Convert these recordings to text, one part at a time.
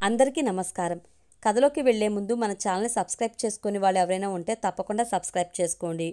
అందరికీ నమస్కారం. కథలోకి వెళ్లే ముందు మన ఛానల్ని సబ్స్క్రైబ్ చేసుకుని వాళ్ళు ఎవరైనా ఉంటే తప్పకుండా సబ్స్క్రైబ్ చేసుకోండి.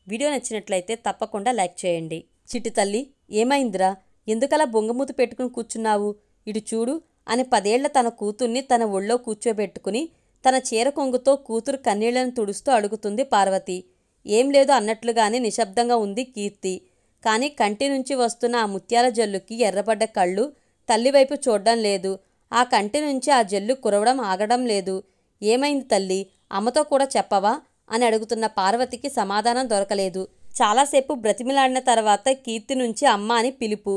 వీడియో నచ్చినట్లయితే తప్పకుండా లైక్ చేయండి. చిట్టి తల్లి, ఏమైందిరా? ఎందుకలా బొంగమూతి పెట్టుకుని కూర్చున్నావు? ఇటు చూడు అని 10 ఏళ్ల తన కూతుర్ని తన ఒళ్ళో కూర్చోబెట్టుకుని తన చీర కొంగుతో కూతురు కన్నీళ్లను తుడుస్తూ అడుగుతుంది పార్వతి. ఏం లేదు అన్నట్లుగానే నిశ్శబ్దంగా ఉంది కీర్తి. కానీ కంటి నుంచి వస్తున్న ఆ ముత్యాల జల్లుకి ఎర్రబడ్డ కళ్ళు తల్లివైపు చూడ్డం లేదు. ఆ కంటి నుంచి ఆ జల్లు కురవడం ఆగడం లేదు. ఏమైంది తల్లి? అమ్మతో కూడా చెప్పవా అని అడుగుతున్న పార్వతికి సమాధానం దొరకలేదు. చాలాసేపు బ్రతిమిలాడిన తర్వాత కీర్తి నుంచి అమ్మ అని పిలుపు.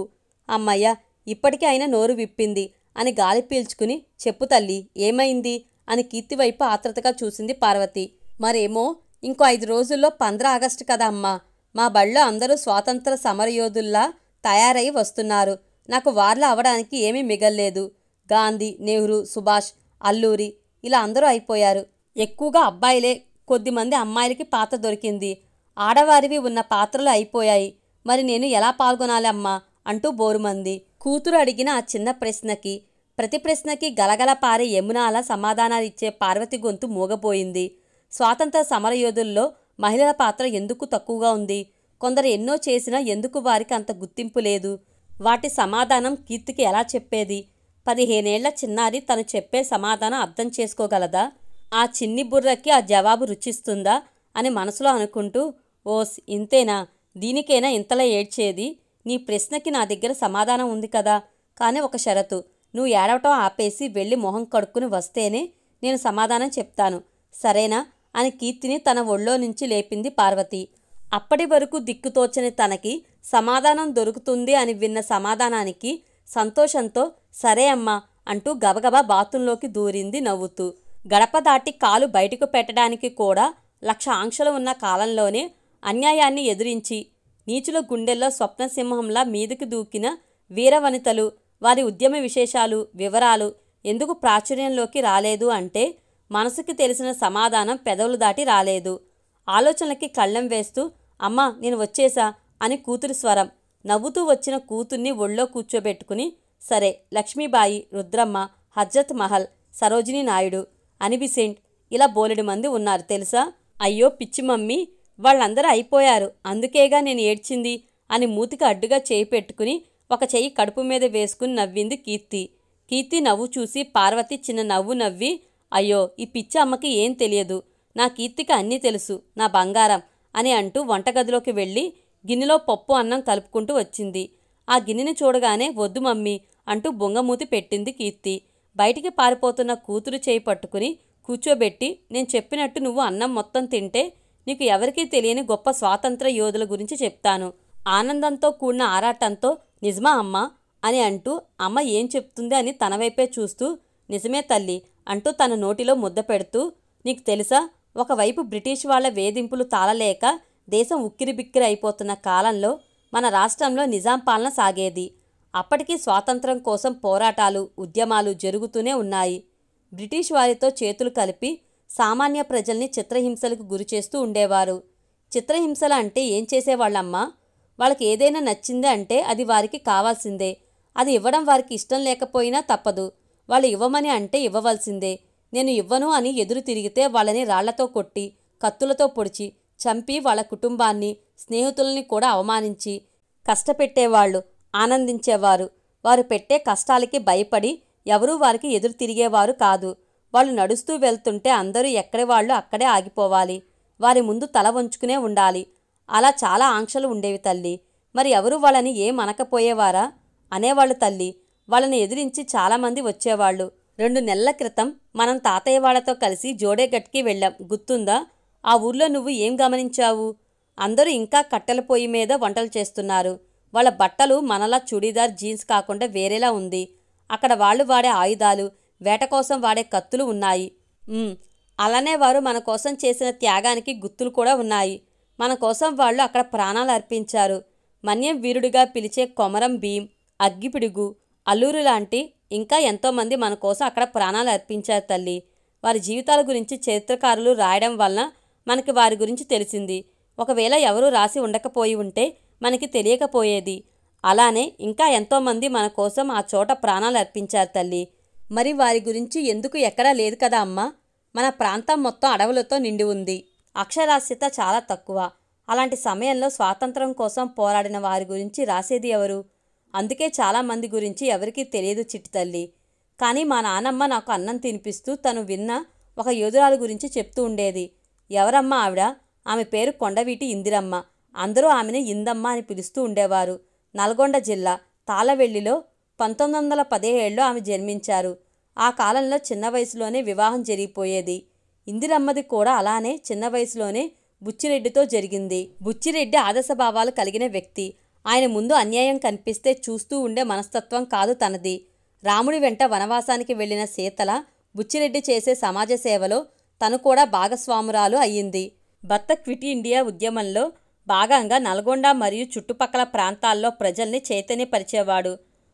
అమ్మయ్య, ఇప్పటికీ అయినా నోరు విప్పింది అని గాలి పీల్చుకుని చెప్పు తల్లి, ఏమైంది అని కీర్తి వైపు ఆత్రతగా చూసింది పార్వతి. మరేమో ఇంకో 5 రోజుల్లో 15 ఆగస్టు కదా అమ్మా. మా బళ్ళో అందరూ స్వాతంత్ర సమరయోధుల్లా తయారై వస్తున్నారు. నాకు వార్ల అవడానికి ఏమీ మిగల్లేదు. గాంధీ, నెహ్రూ, సుభాష్, అల్లూరి ఇలా అందరూ అయిపోయారు. ఎక్కువగా అబ్బాయిలే, కొద్దిమంది అమ్మాయిలకి పాత్ర దొరికింది. ఆడవారివి ఉన్న పాత్రలు అయిపోయాయి. మరి నేను ఎలా పాల్గొనాలి అమ్మా అంటూ బోరుమంది. కూతురు అడిగిన ఆ చిన్న ప్రశ్నకి, ప్రతి ప్రశ్నకి గలగల పారే యమునాల సమాధానాలిచ్చే పార్వతి గొంతు మూగపోయింది. స్వాతంత్ర సమరయోధుల్లో మహిళల పాత్ర ఎందుకు తక్కువగా ఉంది? కొందరు ఎన్నో చేసినా ఎందుకు వారికి అంత గుర్తింపు లేదు? వాటి సమాధానం కీర్తికి ఎలా చెప్పేది? 15 ఏళ్ల చిన్నారి తను చెప్పే సమాధానం అర్థం చేసుకోగలదా? ఆ చిన్ని బుర్రకి ఆ జవాబు రుచిస్తుందా అని మనసులో అనుకుంటూ, ఓస్ ఇంతేనా? దీనికైనా ఇంతలా ఏడ్చేది? నీ ప్రశ్నకి నా దగ్గర సమాధానం ఉంది కదా. కానీ ఒక షరతు, నువ్వు ఏడవటం ఆపేసి వెళ్ళి మొహం కడుక్కుని వస్తేనే నేను సమాధానం చెప్తాను, సరేనా అని కీర్తిని తన ఒళ్ళో నుంచి లేపింది పార్వతి. అప్పటి వరకు దిక్కుతోచని తనకి సమాధానం దొరుకుతుంది అని విన్న సమాధానానికి సంతోషంతో సరే అమ్మా అంటూ గబగబా బాత్రూంలోకి దూరింది నవ్వుతూ. గడప దాటి కాలు బయటకు పెట్టడానికి కూడా 1,00,000 ఆంక్షలు ఉన్న కాలంలోనే అన్యాయాన్ని ఎదిరించి నీచుల గుండెల్లో స్వప్నసింహంలా మీదకి దూకిన వీరవనితలు, వారి ఉద్యమ విశేషాలు, వివరాలు ఎందుకు ప్రాచుర్యంలోకి రాలేదు అంటే మనసుకి తెలిసిన సమాధానం పెదవులు దాటి రాలేదు. ఆలోచనలకి కళ్ళెం వేస్తూ అమ్మా నేను వచ్చేసా అని కూతురి స్వరం. నవ్వుతూ వచ్చిన కూతుర్ని ఒళ్ళో కూర్చోబెట్టుకుని సరే, లక్ష్మీబాయి, రుద్రమ్మ, హజ్రత్ మహల్, సరోజినీ నాయుడు, అనిబిసెంట్ ఇలా బోలెడు మంది ఉన్నారు తెలుసా? అయ్యో పిచ్చి మమ్మీ, వాళ్ళందరూ అయిపోయారు, అందుకేగా నేను ఏడ్చింది అని మూతికి అడ్డుగా చేయి పెట్టుకుని ఒక చెయ్యి కడుపు మీద వేసుకుని నవ్వింది కీర్తి. కీర్తి నవ్వు చూసి పార్వతి చిన్న నవ్వు నవ్వి, అయ్యో ఈ పిచ్చి అమ్మకి ఏం తెలియదు, నా కీర్తికి అన్నీ తెలుసు నా బంగారం అని అంటూ వంటగదిలోకి వెళ్ళి గిన్నెలో పప్పు అన్నం కలుపుకుంటూ వచ్చింది. ఆ గిన్నెని చూడగానే వద్దు మమ్మీ అంటూ బొంగమూతి పెట్టింది కీర్తి. బయటికి పారిపోతున్న కూతురు చేయి పట్టుకుని కూర్చోబెట్టి, నేను చెప్పినట్టు నువ్వు అన్నం మొత్తం తింటే నీకు ఎవరికీ తెలియని గొప్ప స్వాతంత్ర యోధుల గురించి చెప్తాను. ఆనందంతో కూడిన ఆరాటంతో నిజమా అమ్మా అని అంటూ అమ్మ ఏం చెప్తుంది అని తన వైపే చూస్తూ నిజమే తల్లి అంటూ తన నోటిలో ముద్ద పెడుతూ, నీకు తెలుసా, ఒకవైపు బ్రిటిష్ వాళ్ల వేధింపులు తాళలేక దేశం ఉక్కిరిబిక్కిరి అయిపోతున్న కాలంలో మన రాష్ట్రంలో నిజాం పాలన సాగేది. అప్పటికీ స్వాతంత్రం కోసం పోరాటాలు, ఉద్యమాలు జరుగుతూనే ఉన్నాయి. బ్రిటిష్ వారితో చేతులు కలిపి సామాన్య ప్రజల్ని చిత్రహింసలకు గురిచేస్తూ ఉండేవారు. చిత్రహింసలు అంటే ఏం చేసేవాళ్ళమ్మా? వాళ్ళకి ఏదైనా నచ్చిందే అంటే అది వారికి కావాల్సిందే. అది ఇవ్వడం వారికి ఇష్టం లేకపోయినా తప్పదు. వాళ్ళు ఇవ్వమని అంటే ఇవ్వవలసిందే. నేను ఇవ్వను అని ఎదురు తిరిగితే వాళ్ళని రాళ్లతో కొట్టి, కత్తులతో పొడిచి, చంపి వాళ్ళ కుటుంబాన్ని, స్నేహితుల్ని కూడా అవమానించి కష్టపెట్టేవాళ్ళు ఆనందించేవారు. వారు పెట్టే కష్టాలకి భయపడి ఎవరూ వారికి ఎదురు తిరిగేవారు కాదు. వాళ్ళు నడుస్తూ వెళ్తుంటే అందరూ ఎక్కడి వాళ్ళు అక్కడే ఆగిపోవాలి. వారి ముందు తల వంచుకునే ఉండాలి. అలా చాలా ఆంక్షలు ఉండేవి తల్లి. మరి ఎవరు వాళ్ళని ఏమనకపోయేవారా? అనేవాళ్ళు తల్లి. వాళ్ళని ఎదిరించి చాలామంది వచ్చేవాళ్ళు. 2 నెలల క్రితం మనం తాతయ్య వాళ్ళతో కలిసి జోడేగట్కి వెళ్ళాం, గుర్తుందా? ఆ ఊర్లో నువ్వు ఏం గమనించావు? అందరూ ఇంకా కట్టెల పొయ్యి మీద వంటలు చేస్తున్నారు. వాళ్ళ బట్టలు మనలా చుడీదార్, జీన్స్ కాకుండా వేరేలా ఉంది. అక్కడ వాళ్ళు వాడే ఆయుధాలు, వేట కోసం వాడే కత్తులు ఉన్నాయి. అలానే వారు మన కోసం చేసిన త్యాగానికి గుర్తులు కూడా ఉన్నాయి. మన కోసం వాళ్ళు అక్కడ ప్రాణాలు అర్పించారు. మన్యం వీరుడిగా పిలిచే కొమరం భీం, అగ్గిపిడుగు, అల్లూరి లాంటి ఇంకా ఎంతోమంది మన కోసం అక్కడ ప్రాణాలు అర్పించారు తల్లి. వారి జీవితాల గురించి చరిత్రకారులు రాయడం వలన మనకి వారి గురించి తెలిసింది. ఒకవేళ ఎవరూ రాసి ఉండకపోయి ఉంటే మనకి తెలియకపోయేది. అలానే ఇంకా ఎంతోమంది మన కోసం ఆ చోట ప్రాణాలు అర్పించారు తల్లి. మరి వారి గురించి ఎందుకు ఎక్కడా లేదు కదా అమ్మా? మన ప్రాంతం మొత్తం అడవులతో నిండి ఉంది. అక్షరాస్యత చాలా తక్కువ. అలాంటి సమయంలో స్వాతంత్రం కోసం పోరాడిన వారి గురించి రాసేది ఎవరు? అందుకే చాలామంది గురించి ఎవరికీ తెలియదు చిట్టి తల్లి. కానీ మా నానమ్మ నాకు అన్నం తినిపిస్తూ తను విన్న ఒక యోధురాలు గురించి చెప్తూ ఉండేది. ఎవరమ్మా ఆవిడ? ఆమె పేరు కొండవీటి ఇందిరమ్మ. అందరూ ఆమెను ఇందమ్మ అని పిలుస్తూ ఉండేవారు. నల్గొండ జిల్లా తాళవెల్లిలో 1917లో ఆమె జన్మించారు. ఆ కాలంలో చిన్న వయసులోనే వివాహం జరిగిపోయేది. ఇందిరమ్మది కూడా అలానే చిన్న వయసులోనే బుచ్చిరెడ్డితో జరిగింది. బుచ్చిరెడ్డి ఆదర్శభావాలు కలిగిన వ్యక్తి. ఆయన ముందు అన్యాయం కనిపిస్తే చూస్తూ ఉండే మనస్తత్వం కాదు తనది. రాముడి వెంట వనవాసానికి వెళ్లిన సీతల బుచ్చిరెడ్డి చేసే సమాజ సేవలో తను కూడా భాగస్వామురాలు అయ్యింది. భర్త క్విట్ ఇండియా ఉద్యమంలో భాగంగా నల్గొండ మరియు చుట్టుపక్కల ప్రాంతాల్లో ప్రజల్ని చైతన్యపరిచేవాడు.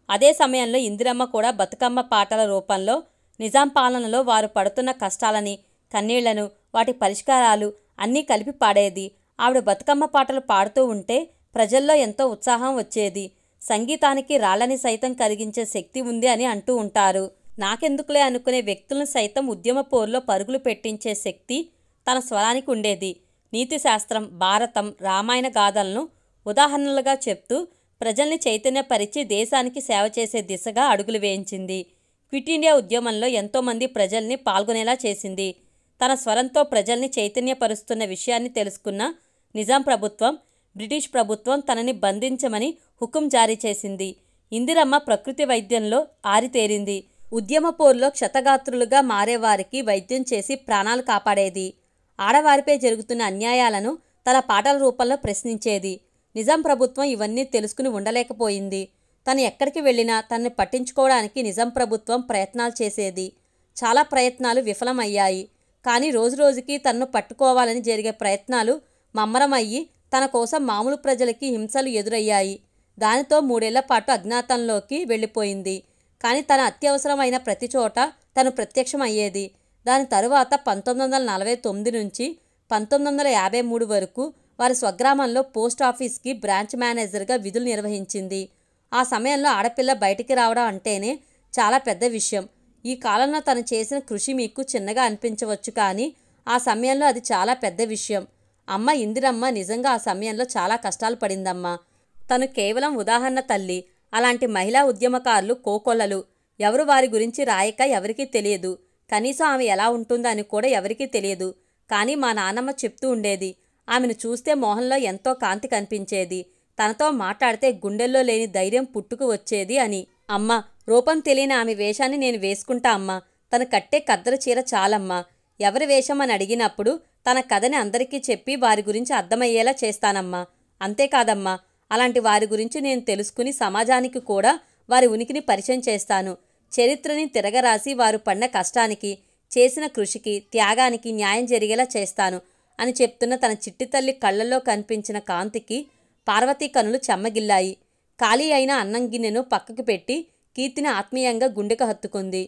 అదే సమయంలో ఇందిరమ్మ కూడా బతుకమ్మ పాటల రూపంలో నిజాం పాలనలో వారు పడుతున్న కష్టాలని, కన్నీళ్లను, వాటి పరిష్కారాలు అన్నీ కలిపి పాడేది. ఆవిడ బతుకమ్మ పాటలు పాడుతూ ఉంటే ప్రజల్లో ఎంతో ఉత్సాహం వచ్చేది. సంగీతానికి రాళ్లని సైతం కరిగించే శక్తి ఉంది అని అంటూ ఉంటారు. నాకెందుకులే అనుకునే వ్యక్తులను సైతం ఉద్యమ పోరులో పరుగులు పెట్టించే శక్తి తన స్వరానికి ఉండేది. నీతిశాస్త్రం, భారతం, రామాయణ గాథలను ఉదాహరణలుగా చెప్తూ ప్రజల్ని చైతన్యపరిచి దేశానికి సేవ చేసే దిశగా అడుగులు వేయించింది. క్విట్ ఇండియా ఉద్యమంలో ఎంతోమంది ప్రజల్ని పాల్గొనేలా చేసింది. తన స్వరంతో ప్రజల్ని చైతన్యపరుస్తున్న విషయాన్ని తెలుసుకున్న నిజాం ప్రభుత్వం, బ్రిటిష్ ప్రభుత్వం తనని బంధించమని హుకుం జారీ చేసింది. ఇందిరమ్మ ప్రకృతి వైద్యంలో ఆరితేరింది. ఉద్యమ పోరులో క్షతగాత్రులుగా మారేవారికి వైద్యం చేసి ప్రాణాలు కాపాడేది. ఆడవారిపై జరుగుతున్న అన్యాయాలను తన పాటల రూపంలో ప్రశ్నించేది. నిజాం ప్రభుత్వం ఇవన్నీ తెలుసుకుని ఉండలేకపోయింది. తను ఎక్కడికి వెళ్ళినా తనని పట్టించుకోవడానికి నిజాం ప్రభుత్వం ప్రయత్నాలు చేసేది. చాలా ప్రయత్నాలు విఫలమయ్యాయి. కానీ రోజురోజుకి తనను పట్టుకోవాలని జరిగే ప్రయత్నాలు మమ్మరమయ్యి తన కోసం మామూలు ప్రజలకి హింసలు ఎదురయ్యాయి. దానితో 3 ఏళ్ల పాటు అజ్ఞాతంలోకి వెళ్ళిపోయింది. కానీ తన అత్యవసరమైన ప్రతి చోట తను ప్రత్యక్షమయ్యేది. దాని తరువాత 1949 నుంచి 1953 వరకు వారి స్వగ్రామంలో పోస్టాఫీస్కి బ్రాంచ్ మేనేజర్గా విధులు నిర్వహించింది. ఆ సమయంలో ఆడపిల్ల బయటికి రావడం అంటేనే చాలా పెద్ద విషయం. ఈ కాలంలో తను చేసిన కృషి మీకు చిన్నగా అనిపించవచ్చు, కానీ ఆ సమయంలో అది చాలా పెద్ద విషయం. అమ్మ ఇందిరమ్మ నిజంగా ఆ సమయంలో చాలా కష్టాలు పడిందమ్మా. తను కేవలం ఉదాహరణ తల్లి. అలాంటి మహిళా ఉద్యమకారులు కోకొల్లలు. ఎవరు వారి గురించి రాయక ఎవరికీ తెలియదు. కనీసం ఆమె ఎలా ఉంటుందని కూడా ఎవరికీ తెలియదు. కానీ మా నాన్నమ్మ చెప్తూ ఉండేది, ఆమెను చూస్తే మొహంలో ఎంతో కాంతి కనిపించేది. తనతో మాట్లాడితే గుండెల్లో లేని ధైర్యం పుట్టుకు వచ్చేది అని. అమ్మ, రూపం తెలియని ఆమె వేషాన్ని నేను వేసుకుంటా అమ్మా. తను కట్టే కద్దరు చీర చాలమ్మా. ఎవరి వేషం అని అడిగినప్పుడు తన కథని అందరికీ చెప్పి వారి గురించి అర్థమయ్యేలా చేస్తానమ్మా. అంతేకాదమ్మా, అలాంటి వారి గురించి నేను తెలుసుకుని సమాజానికి కూడా వారి ఉనికిని పరిచయం చేస్తాను. చరిత్రని తిరగరాసి వారు పడిన కష్టానికి, చేసిన కృషికి, త్యాగానికి న్యాయం జరిగేలా చేస్తాను అని చెప్తున్న తన చిట్టి తల్లి కళ్ళల్లో కనిపించిన కాంతికి పార్వతీ కనులు చెమ్మగిల్లాయి. ఖాళీ అయిన అన్నం గిన్నెను పక్కకు పెట్టి కీర్తిని ఆత్మీయంగా గుండెకు హత్తుకుంది.